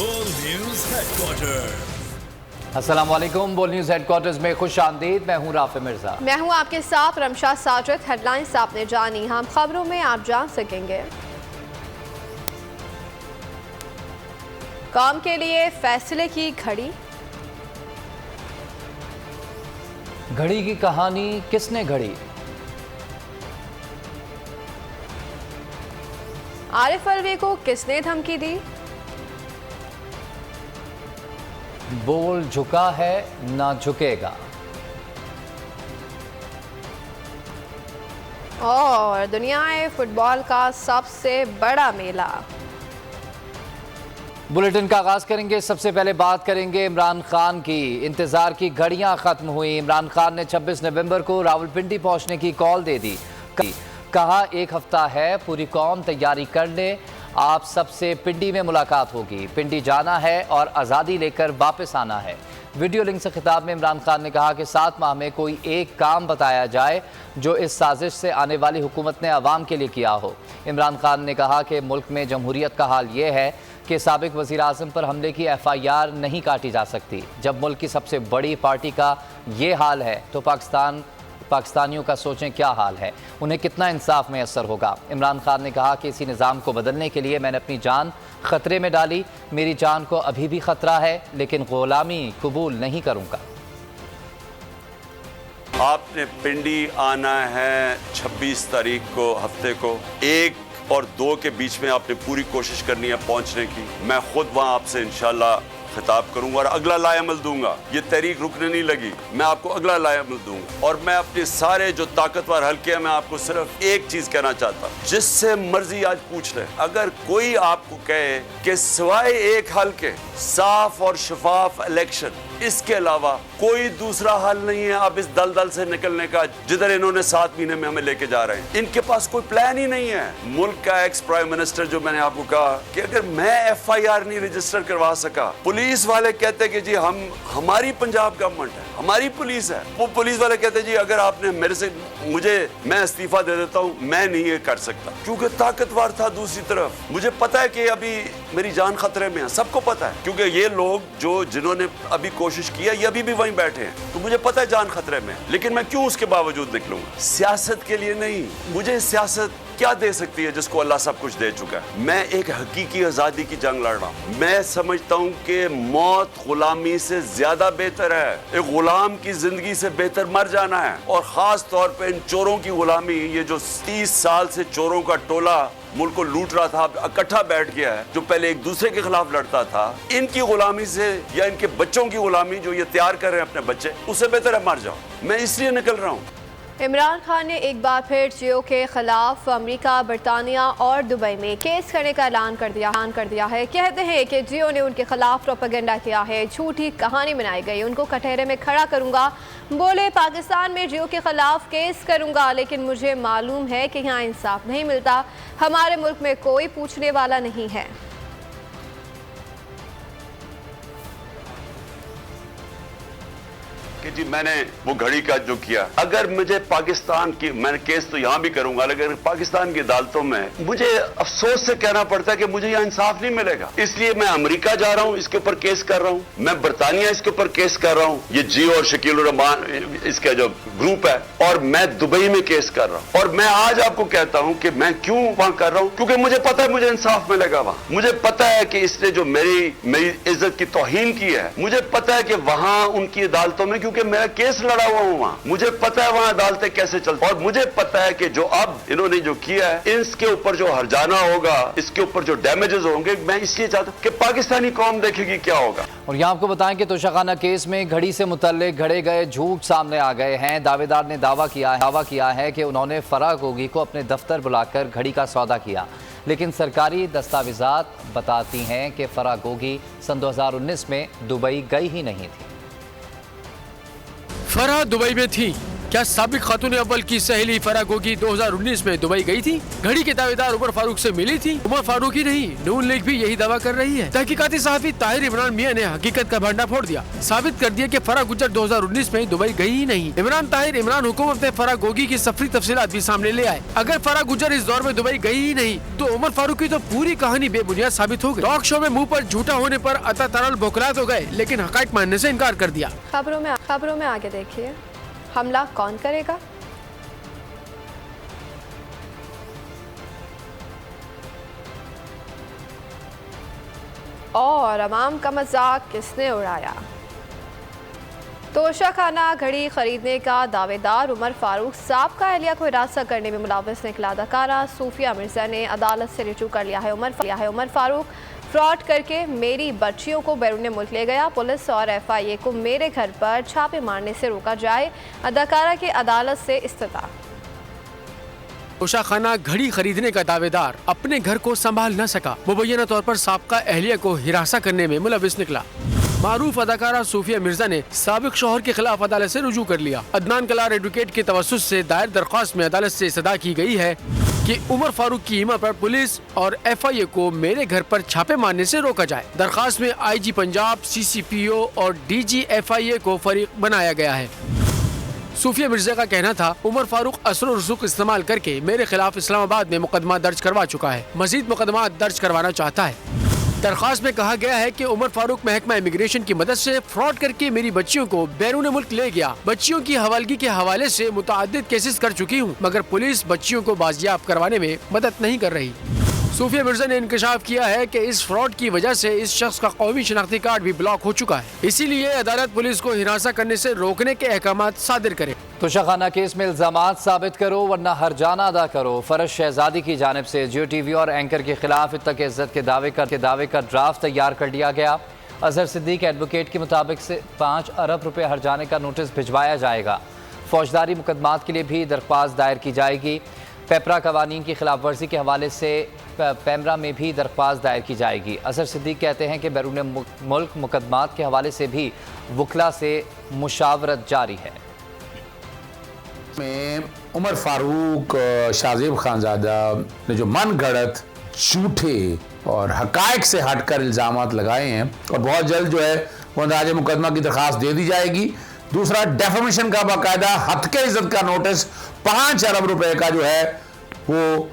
बोल news headquarter. अस्सलामुअलैकुम। बोल न्यूज हेडक्वार्टर्स में खुश आमदीद। मैं हूं राफे मिर्जा। मैं हूं आपके साथ रमशा साजिद। हेडलाइंस आपने जानी, हम खबरों में आप जान सकेंगे। कौम के लिए फैसले की घड़ी, घड़ी की कहानी किसने घड़ी? आरिफ अलवी को किसने धमकी दी? बोल झुका है ना झुकेगा। और दुनिया फुटबॉल का सबसे बड़ा मेला। बुलेटिन का आगाज करेंगे। सबसे पहले बात करेंगे इमरान खान की। इंतजार की घड़ियां खत्म हुई। इमरान खान ने 26 नवंबर को रावलपिंडी पहुंचने की कॉल दे दी। कहा एक हफ्ता है, पूरी कौम तैयारी कर ले, आप सबसे पिंडी में मुलाकात होगी। पिंडी जाना है और आज़ादी लेकर वापस आना है। वीडियो लिंक से खिताब में इमरान खान ने कहा कि 7 माह में कोई एक काम बताया जाए जो इस साजिश से आने वाली हुकूमत ने आवाम के लिए किया हो। इमरान खान ने कहा कि मुल्क में जमहूरियत का हाल ये है कि साबिक वज़ीर आज़म पर हमले की FIR नहीं काटी जा सकती। जब मुल्क की सबसे बड़ी पार्टी का ये हाल है तो पाकिस्तानियों का सोचें क्या हाल है, उन्हें कितना इंसाफ मैसर होगा। इमरान खान ने कहा कि इसी निज़ाम को बदलने के लिए मैंने अपनी जान ख़तरे में डाली। मेरी जान को अभी भी ख़तरा है, लेकिन ग़ुलामी कबूल नहीं करूँगा। आपने पिंडी आना है 26 तारीख को, हफ्ते को 1 और 2 के बीच में आपने पूरी कोशिश करनी है पहुंचने की। मैं खुद वहां आपसे इंशाल्लाह खिताब करूंगा और अगला लाएमल दूंगा। ये तहरीक रुकने नहीं लगी, मैं आपको अगला लाएमल दूंगा। और मैं अपने सारे जो ताकतवर हल्के हैं, मैं आपको सिर्फ एक चीज कहना चाहता हूं, जिससे मर्जी आज पूछ ले, अगर कोई आपको कहे कि सिवाय एक हल के साफ और शफाफ इलेक्शन, इसके अलावा कोई दूसरा हल नहीं है अब इस दलदल से निकलने का जिधर इन्होंने 7 महीने में हमें लेके जा रहे हैं, इनके पास कोई प्लान ही नहीं है। मुल्क का एक्स प्राइम मिनिस्टर, जो मैंने आपको कहा कि अगर मैं FIR नहीं रजिस्टर करवा सका, पुलिस वाले कहते कि जी हमारी पंजाब गवर्नमेंट है, हमारी पुलिस है, वो पुलिस वाले कहते जी अगर आपने मेरे से मैं इस्तीफा दे देता हूँ, मैं नहीं ये कर सकता, क्योंकि ताकतवर था। दूसरी तरफ मुझे पता है कि अभी मेरी जान खतरे में है, सबको पता है, क्योंकि ये लोग जिन्होंने अभी कोशिश किया ये अभी भी वहीं बैठे हैं, तो मुझे पता है जान खतरे में, लेकिन मैं क्यों उसके बावजूद निकलूंगा? सियासत के लिए नहीं। मुझे सियासत क्या दे सकती है जिसको अल्लाह सब कुछ दे चुका है? मैं एक हकीकी आजादी की जंग लड़ रहा हूं। मैं समझता हूं कि मौत गुलामी से ज्यादा बेहतर है। एक गुलाम की जिंदगी से बेहतर मर जाना है। और खास तौर पे इन चोरों की गुलामी, ये जो 30 साल से चोरों का टोला मुल्क को लूट रहा था, इकट्ठा बैठ गया है, जो पहले एक दूसरे के खिलाफ लड़ता था, इनकी गुलामी से या इनके बच्चों की गुलामी जो ये तैयार कर रहे हैं अपने बच्चे, उससे बेहतर है मर जाओ। मैं इसलिए निकल रहा हूँ। इमरान खान ने एक बार फिर जियो के खिलाफ अमेरिका, बरतानिया और दुबई में केस करने का ऐलान कर दिया है। कहते हैं कि जियो ने उनके खिलाफ प्रोपेगेंडा किया है, झूठी कहानी बनाई गई, उनको कटहरे में खड़ा करूंगा। बोले पाकिस्तान में जियो के खिलाफ केस करूंगा, लेकिन मुझे मालूम है कि यहाँ इंसाफ नहीं मिलता, हमारे मुल्क में कोई पूछने वाला नहीं है। कि जी मैंने वो घड़ी का जो किया, अगर मुझे पाकिस्तान की, मैं केस तो यहां भी करूंगा, लेकिन पाकिस्तान की अदालतों में मुझे अफसोस से कहना पड़ता है कि मुझे यहां इंसाफ नहीं मिलेगा, इसलिए मैं अमेरिका जा रहा हूं, इसके ऊपर केस कर रहा हूं, मैं बरतानिया इसके ऊपर केस कर रहा हूं, ये जियो और शकील रहमान इसका जो ग्रुप है, और मैं दुबई में केस कर रहा हूं। और मैं आज आपको कहता हूं कि मैं क्यों वहां कर रहा हूं, क्योंकि मुझे पता है मुझे इंसाफ मिलेगा वहां। मुझे पता है कि इसने जो मेरी इज्जत की तौहीन की है, मुझे पता है कि वहां उनकी अदालतों में, क्योंकि मैं केस लड़ा हुआ हूं वहां, मुझे पता है वहां अदालतें कैसे चलती, और मुझे पता है कि जो अब इन्होंने जो किया है, इसके ऊपर जो हर्जाना होगा, इसके ऊपर जो डैमेजेस होंगे, मैं इसलिए चाहता हूं कि पाकिस्तानी कौम देखेगी क्या होगा। और यहाँ आपको बताएं कि तोशाखाना केस में घड़ी से मुतल्लिक घड़े गए झूठ सामने आ गए हैं। दावेदार ने दावा किया है कि उन्होंने फराह गोगी को अपने दफ्तर बुलाकर घड़ी का सौदा किया, लेकिन सरकारी दस्तावेजात बताती हैं कि फराह गोगी सन 2019 में दुबई गई ही नहीं थी। फराह दुबई में थी, क्या साबिक खातून अव्वल की सहेली फराह गोगी 2019 में दुबई गई थी? घड़ी के दावेदार उमर फारूक से मिली थी? उमर फारूक ही नहीं, नून लीग भी यही दावा कर रही है। तहकीकाती सहाफी ताहिर इमरान मियां ने हकीकत का भंडा फोड़ दिया, साबित कर दिया कि फराह गुज्जर 2019 में दुबई गई ही नहीं। इमरान ताहिर इमरान हुकूमत ने फराह गोगी की सफरी तफसीलात भी सामने ले आए। अगर फराह गुज्जर इस दौर में दुबई गई ही नहीं तो उमर फारूक की तो पूरी कहानी बेबुनियाद साबित हो गई। टॉक शो में मुंह पर झूठा होने पर अता तरल बौखला तो गए, लेकिन हकायक मानने से इनकार कर दिया। खबरों में आगे देखिए, हमला कौन करेगा? और अवाम का मजाक किसने उड़ाया? तोशाखाना घड़ी खरीदने का दावेदार उमर फारूक साहब का अहलिया को हिरासत करने में मुलव्वस निकला अदाकारा सूफिया मिर्जा ने अदालत से रिजू कर लिया है। उमर फारूक फ्रॉड करके मेरी बच्चियों को बैरून मुल्क ले गया। पुलिस और FIA को मेरे घर पर छापे मारने से रोका जाए। अदाकारा के अदालत से इस्तदा। तोशाखाना घड़ी खरीदने का दावेदार अपने घर को संभाल न सका, मुबैना तौर पर साबका अहलिया को हिरासा करने में मुलव्वस निकला। मारूफ अदाकारा सूफिया मिर्जा ने साबिक शौहर के खिलाफ अदालत से रुजू कर लिया। अदनान कलार एडवोकेट के तवस्सुस से दायर दरख्वास्त में अदालत से इस्तदा की गई है कि उमर फारूक की हिम्मत पर पुलिस और FIA को मेरे घर पर छापे मारने से रोका जाए। दरख्वास्त में IG पंजाब, CCPO और DG FIA को फरीक बनाया गया है। सूफिया मिर्जा का कहना था, उमर फारूक असर और रुसूख इस्तेमाल करके मेरे खिलाफ इस्लामाबाद में मुकदमा दर्ज करवा चुका है, मजीद मुकदमा दर्ज करवाना चाहता है। दरख्वास्त में कहा गया है कि उमर फारूक महकमा इमिग्रेशन की मदद से फ्रॉड करके मेरी बच्चियों को बैरून मुल्क ले गया। बच्चियों की हवालगी के हवाले से मुतअद्दिद केसेस कर चुकी हूँ, मगर पुलिस बच्चियों को बाजियाब करवाने में मदद नहीं कर रही। सूफिया मिर्जा ने इंकशाफ किया है कि इस फ्रॉड की वजह से इस शख्स का कौमी शनाख्ती कार्ड भी ब्लॉक हो चुका है। इसीलिए अदालत पुलिस को हिरासत करने से रोकने के अहकामात सादिर करे। तोशाखाना केस में इल्जामात साबित करो वरना हरजाना अदा करो। फरज शहजादी की जानिब से जियो TV और एंकर के खिलाफ इत्तक इज्जत के दावे का ड्राफ्ट तैयार कर लिया गया। अजहर सिद्दीक एडवोकेट के मुताबिक से 5 अरब रुपए हरजाने का नोटिस भिजवाया जाएगा। फौजदारी मुकदमात के लिए भी दरख्वास्त दायर की जाएगी। पेपरा कवानीन की खिलाफ वर्जी के हवाले से पैमरा में भी दरख्वास्त दायर की जाएगी। अजहर सिद्दीक कहते हैं कि बैरून मुल्क मुकदमात के हवाले से भी वकला से मुशावरत जारी है। में उमर फारूक शाहजेब खानजादा ने जो मन गढ़त झूठे और हकायक से हटकर इल्जामात लगाए हैं और बहुत जल्द जो है वो अंदाज़े मुकदमा की दरख्वास्त दे दी जाएगी। दूसरा, डेफेमेशन का बाकायदा हत्के इज्जत का नोटिस 5 अरब रुपए का जो है वो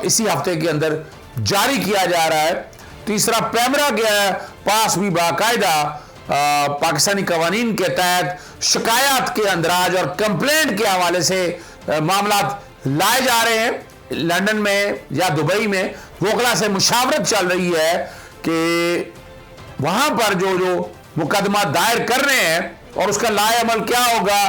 इसी हफ्ते के अंदर जारी किया जा रहा है। तीसरा, पैमरा के पास भी बाकायदा पाकिस्तानी कवानीन के तहत शिकायत के अंदराज और कंप्लेंट के हवाले से मामला लाए जा रहे हैं। लंदन में या दुबई में वकला से मुशावरत चल रही है कि वहां पर जो मुकदमा दायर कर रहे हैं और उसका लाए अमल क्या होगा।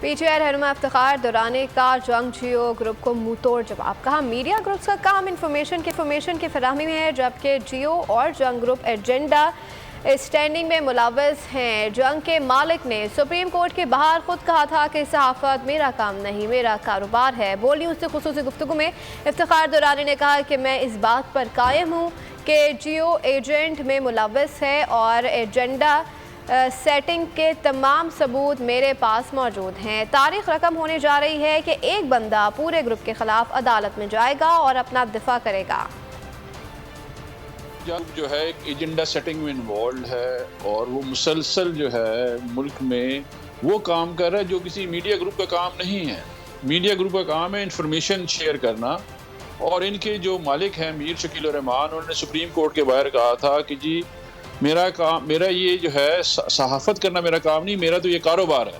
PTI रहनुमा इफ्तिखार दुरानी का जंग जियो ग्रुप को मुंह तोड़ जवाब। कहा, मीडिया ग्रुप्स का काम इंफॉर्मेशन की फराहमी में है, जबकि जियो और जंग ग्रुप एजेंडा स्टैंडिंग में मुलव्वस हैं। जंग के मालिक ने सुप्रीम कोर्ट के बाहर खुद कहा था कि सहाफ़त मेरा काम नहीं, मेरा कारोबार है। बोल न्यूज़ से खुसूसी गुफ्तगू में इफ्तिखार दुरानी ने कहा कि मैं इस बात पर कायम हूँ कि जियो एजेंट में मुलव्वस है और एजेंडा सेटिंग के तमाम सबूत मेरे पास मौजूद हैं। तारीख रकम होने जा रही है कि एक बंदा पूरे ग्रुप के खिलाफ अदालत में जाएगा और अपना दिफा करेगा। जो है एक एजेंडा सेटिंग में इन्वॉल्व है और वो मुसलसल जो है मुल्क में वो काम कर रहा है जो किसी मीडिया ग्रुप का काम नहीं है। मीडिया ग्रुप का काम है इंफॉर्मेशन शेयर करना। और इनके जो मालिक हैं मीर शकील रहमान, उन्होंने सुप्रीम कोर्ट के बाहर कहा था कि जी मेरा ये जो है सहाफ़त करना मेरा काम नहीं, मेरा तो ये कारोबार है।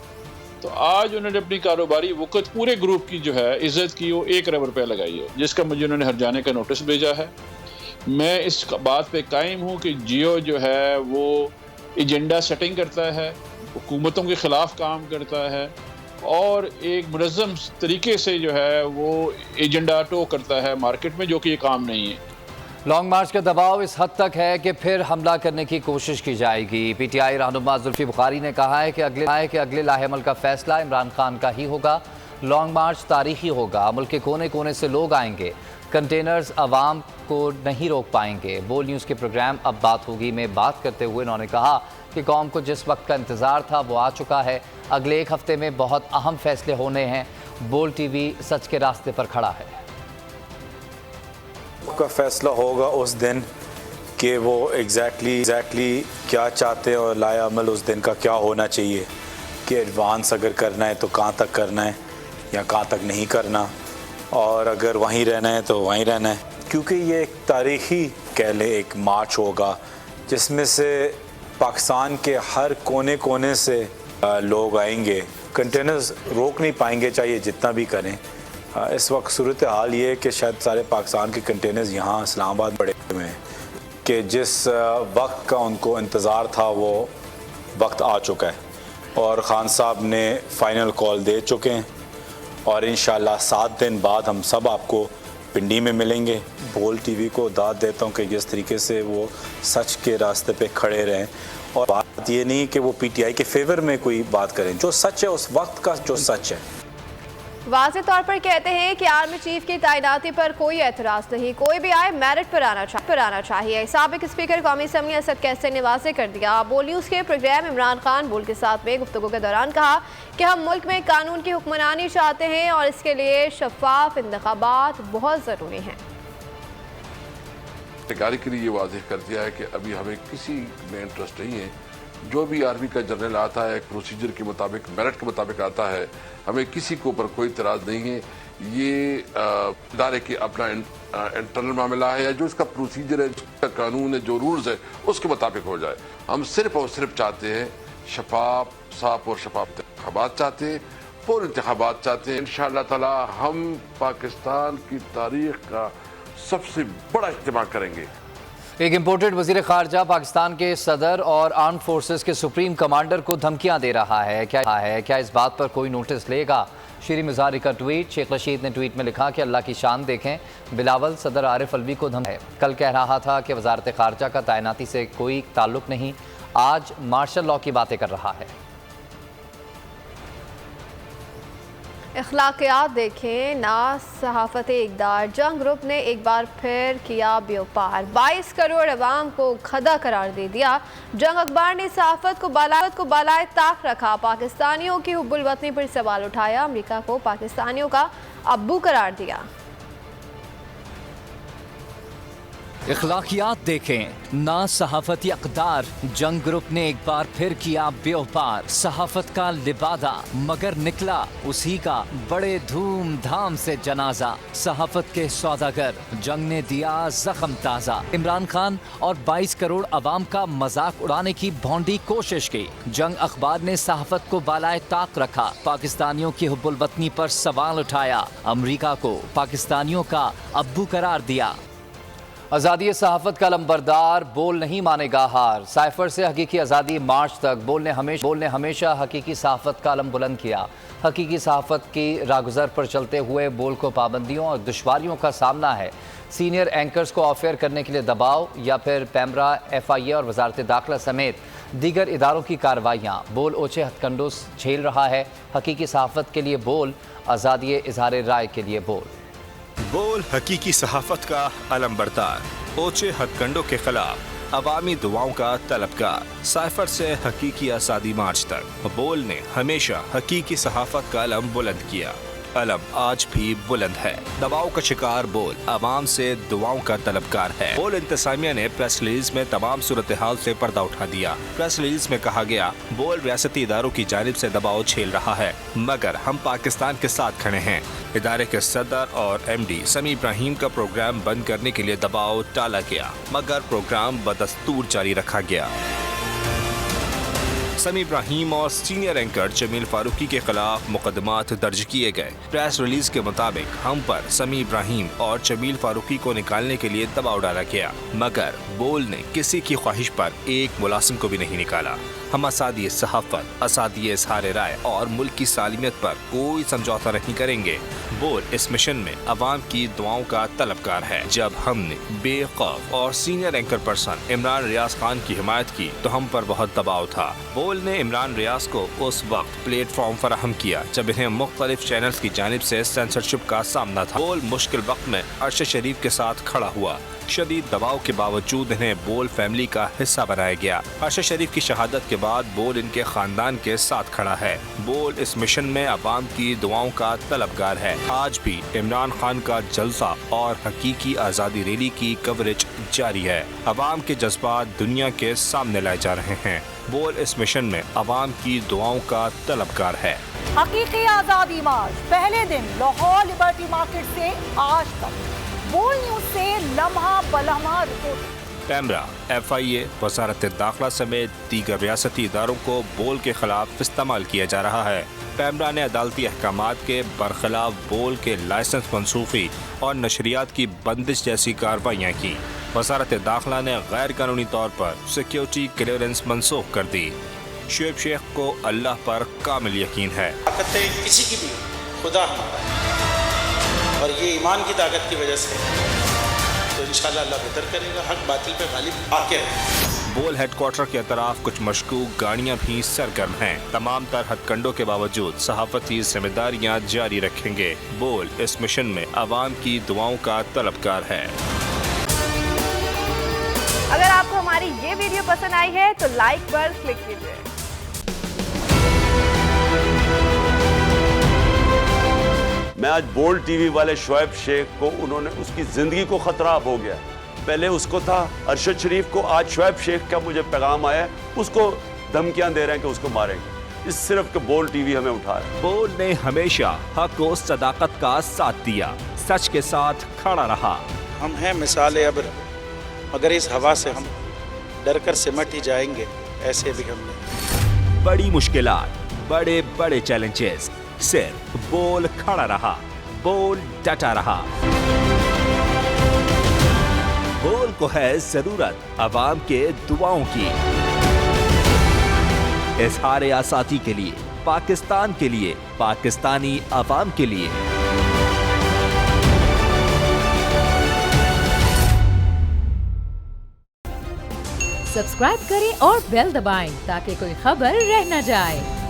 तो आज उन्होंने अपनी कारोबारी वक़्त पूरे ग्रुप की जो है इज़्ज़त की वो 1 अरब रुपया लगाई है, जिसका मुझे उन्होंने हर्जाने का नोटिस भेजा है। मैं इस बात पे कायम हूँ कि जियो जो है वो एजेंडा सेटिंग करता है, हुकूमतों के ख़िलाफ़ काम करता है और एक मुनज़्ज़म तरीके से जो है वो एजेंडा टो करता है मार्केट में, जो कि ये काम नहीं है। लॉन्ग मार्च का दबाव इस हद तक है कि फिर हमला करने की कोशिश की जाएगी। PTI रहनुमा जुल्फी बुखारी ने कहा है कि अगले लाहेमल का फैसला इमरान खान का ही होगा। लॉन्ग मार्च तारीखी होगा, मुल्क के कोने कोने से लोग आएंगे, कंटेनर्स आवाम को नहीं रोक पाएंगे। बोल न्यूज़ के प्रोग्राम अब बात होगी में बात करते हुए उन्होंने कहा कि कौम को जिस वक्त का इंतज़ार था वो आ चुका है। अगले एक हफ्ते में बहुत अहम फैसले होने हैं। बोल टीवी सच के रास्ते पर खड़ा है। का फैसला होगा उस दिन कि वो एग्जैक्टली क्या चाहते हैं और लाया अमल उस दिन का क्या होना चाहिए, कि एडवांस अगर करना है तो कहाँ तक करना है या कहाँ तक नहीं करना, और अगर वहीं रहना है तो वहीं रहना है। क्योंकि ये एक तारीख़ी कह लें एक मार्च होगा जिसमें से पाकिस्तान के हर कोने कोने से लोग आएंगे। कंटेनर्स रोक नहीं पाएंगे चाहे जितना भी करें। इस वक्त सूरत हाल ये है कि शायद सारे पाकिस्तान के कंटेनर्स यहाँ इस्लामाबाद पड़े हुए हैं कि जिस वक्त का उनको इंतज़ार था वो वक्त आ चुका है और ख़ान साहब ने फ़ाइनल कॉल दे चुके हैं और इंशाल्लाह 7 दिन बाद हम सब आपको पिंडी में मिलेंगे। बोल टीवी को दाद देता हूँ कि जिस तरीके से वो सच के रास्ते पे खड़े रहें और बात ये नहीं कि वो पीटीआई के फेवर में कोई बात करें, जो सच है उस वक्त का जो सच है। वाज़े तौर पर कहते हैं कि आर्मी चीफ की तैनाती पर कोई एतराज़ नहीं, कोई भी आए मेरिट पर आना चाहिए। साबिक स्पीकर कौमी असम्बली असद कैसर ने वाज़े कर दिया। बोल न्यूज़ के प्रोग्राम इमरान खान बोल के साथ में गुफ्तगू के दौरान कहा कि हम मुल्क में कानून की हुक्मरानी चाहते हैं और इसके लिए शफाफ इंतखाबात बहुत ज़रूरी हैं। सरकार के लिए ये वाज़ेह कर दिया है कि अभी हमें किसी में इंटरेस्ट नहीं है। जो भी आर्मी का जनरल आता है एक प्रोसीजर के मुताबिक, मेरिट के मुताबिक आता है, हमें किसी के ऊपर कोई इतराज़ नहीं है। ये इदारे के अपना इंटरनल मामला है या जो इसका प्रोसीजर है, जिसका कानून है, जो रूल्स है उसके मुताबिक हो जाए। हम सिर्फ और सिर्फ चाहते हैं साफ और शफाफ इंतखाबात चाहते हैं, पूरे इंतखाबात चाहते हैं। इंशाअल्लाह ताला हम पाकिस्तान की तारीख का सबसे बड़ा इज्तिमा करेंगे। एक इम्पोर्टेड वज़ीर ख़ारजा पाकिस्तान के सदर और आर्म्ड फोर्सेस के सुप्रीम कमांडर को धमकियां दे रहा है। क्या इस बात पर कोई नोटिस लेगा? शीरी मुज़ारी का ट्वीट। शेख रशीद ने ट्वीट में लिखा कि अल्लाह की शान देखें, बिलावल सदर आरिफ अलवी को धमकी है। कल कह रहा था कि वज़ारत ख़ारजा का तैनाती से कोई ताल्लुक़ नहीं, आज मार्शल लॉ की बातें कर रहा है। अखलाकियात देखें ना सहाफ़त इक़दार। जंग ग्रुप ने एक बार फिर किया व्यापार, 22 करोड़ अवाम को खदा करार दे दिया। जंग अखबार ने सहाफ़त को बालाए ताक रखा, पाकिस्तानियों की हुब्बुल वतनी पर सवाल उठाया, अमरीका को पाकिस्तानियों का अब्बू करार दिया। इखलाकियात देखें ना सहाफती अक़दार। जंग ग्रुप ने एक बार फिर किया व्यापार, सहाफत का लिबादा मगर निकला उसी का बड़े धूमधाम से जनाजा। सहाफत के सौदागर जंग ने दिया जख्म ताज़ा। इमरान खान और 22 करोड़ अवाम का मजाक उड़ाने की भौंडी कोशिश की। जंग अखबार ने सहाफत को बालाए ताक रखा, पाकिस्तानियों की हुब्बुल वतनी पर सवाल उठाया, अमरीका को पाकिस्तानियों का अब्बू करार दिया। आज़ादी सहाफ़त का लंबरदार, बोल नहीं मानेगा हार। साइफर से हकीकी आज़ादी मार्च तक बोल ने हमेशा हकीकी सहाफ़त का अलम बुलंद किया। हकीकी सहाफ़त की रागुज़र पर चलते हुए बोल को पाबंदियों और दुश्वारियों का सामना है। सीनियर एंकर्स को ऑफ एयर करने के लिए दबाव या फिर पैमरा, FIA और वजारत दाखिला समेत दीगर इदारों की कार्रवाइयाँ। बोल ओछे हथकंडों झेल रहा है। हकीकी सहाफ़त के लिए बोल, आज़ादी इज़हार राय के लिए बोल। बोल हकीकी सहाफत का अलंबरदार, ओछे हथकंडों के खिलाफ अवामी दुआओं का तलबगार। साइफर से हकीकी आज़ादी मार्च तक बोल ने हमेशा हकीकी सहाफत का अलम बुलंद किया। अलम आज भी बुलंद है। दबाव का शिकार बोल अवाम से दुआओं का तलबगार है। बोल इंतजामिया ने प्रेस रिलीज में तमाम सूरत हाल से पर्दा उठा दिया। प्रेस रिलीज में कहा गया, बोल रियासती इदारों की जानिब से दबाव झेल रहा है मगर हम पाकिस्तान के साथ खड़े हैं। इदारे के सदर और MD समी इब्राहिम का प्रोग्राम बंद करने के लिए दबाव टाला गया मगर प्रोग्राम बदस्तूर जारी रखा गया। समी इब्राहिम और सीनियर एंकर जमील फारूकी के खिलाफ मुकदमात दर्ज किए गए। प्रेस रिलीज के मुताबिक हम पर समी इब्राहिम और जमील फारूकी को निकालने के लिए दबाव डाला गया मगर बोल ने किसी की ख्वाहिश पर एक मुलाजिम को भी नहीं निकाला। हम असादी सहाफत, असादी इज़हार राय और मुल्क की सालिमियत पर कोई समझौता नहीं करेंगे। बोल इस मिशन में अवाम की दुआओं का तलबगार है। जब हमने बेवकूफ और senior anchor person Imran Riaz Khan की हिमायत की तो हम पर बहुत दबाव था। बोल ने इमरान रियाज को उस वक्त प्लेटफॉर्म फराहम किया जब इन्हें मुख्तलिफ चैनल्स की जानिब से सेंसरशिप का सामना था। बोल मुश्किल वक्त में अरशद शरीफ के साथ खड़ा हुआ। शदीद दबाव के बावजूद इन्हें बोल फैमिली का हिस्सा बनाया गया। अरशद शरीफ की शहादत के बाद बोल इनके खानदान के साथ खड़ा है। बोल इस मिशन में अवाम की दुआओं का तलबगार है। आज भी इमरान खान का जलसा और हकीकी आज़ादी रैली की कवरेज जारी है। अवाम के जज्बात दुनिया के सामने लाए जा रहे हैं। बोल इस मिशन में अवाम की दुआओं का तलबगार है। हकीकी आज़ादी मार्च पहले दिन लाहौर लिबर्टी मार्केट से आज तक। बोल न्यूज़ से लम्हा बलम्हा रिपोर्ट। पैमरा, FIA, वजारत दाखिला समेत दीगर रियासती इदारों को बोल के खिलाफ इस्तेमाल किया जा रहा है। पैमरा ने अदालती अहकामात के बरखिलाफ बोल के लाइसेंस मनसूखी और नशरियात की बंदिश जैसी कार्रवाइयाँ की। वजारत दाखिला ने गैर कानूनी तौर पर सिक्योरिटी क्लियरेंस मनसूख कर दी। शुएब शेख को अल्लाह पर कामिल यकीन है। ताकत किसी की भी खुदा हमारा है और ये ईमान की ताकत की वजह से तो इंशाल्लाह अल्लाह बेहतर करेगा। हक बातिल पे गालिब आके है। बोल हेडक्वार्टर के अतराफ कुछ मशकूक गाड़ियां भी सरगर्म हैं। तमाम तर हथकंडों के बावजूद सहाफती जिम्मेदारियां जारी रखेंगे। बोल इस मिशन में अवाम की दुआओं का तलबगार है। अगर आपको हमारी ये वीडियो पसंद आई है तो लाइक पर क्लिक कीजिए। मैं आज बोल्ड टीवी वाले शुएब शेख को, उन्होंने उसकी जिंदगी को खतरा हो गया। पहले उसको था अरशद शरीफ को, आज शुएब शेख का मुझे पैगाम आया, उसको धमकियां दे रहे हैं कि उसको मारेंगे। इस सिर्फ के बोल्ड टीवी हमें उठा रहा है। बोल ने हमेशा हक और सदाकत का साथ दिया, सच के साथ खड़ा रहा। हम हैं मिसाल अब्र, मगर इस हवा से हम डर कर सिमट ही जाएंगे, ऐसे भी हमने। बड़ी मुश्किलात, बड़े बड़े चैलेंजेस, सिर्फ बोल खड़ा रहा, बोल डटा रहा। बोल को है जरूरत अवाम के दुआओं की। इज़हार आज़ादी के लिए, पाकिस्तान के लिए, पाकिस्तानी अवाम के लिए। सब्सक्राइब करें और बेल दबाएं ताकि कोई खबर रह न जाए।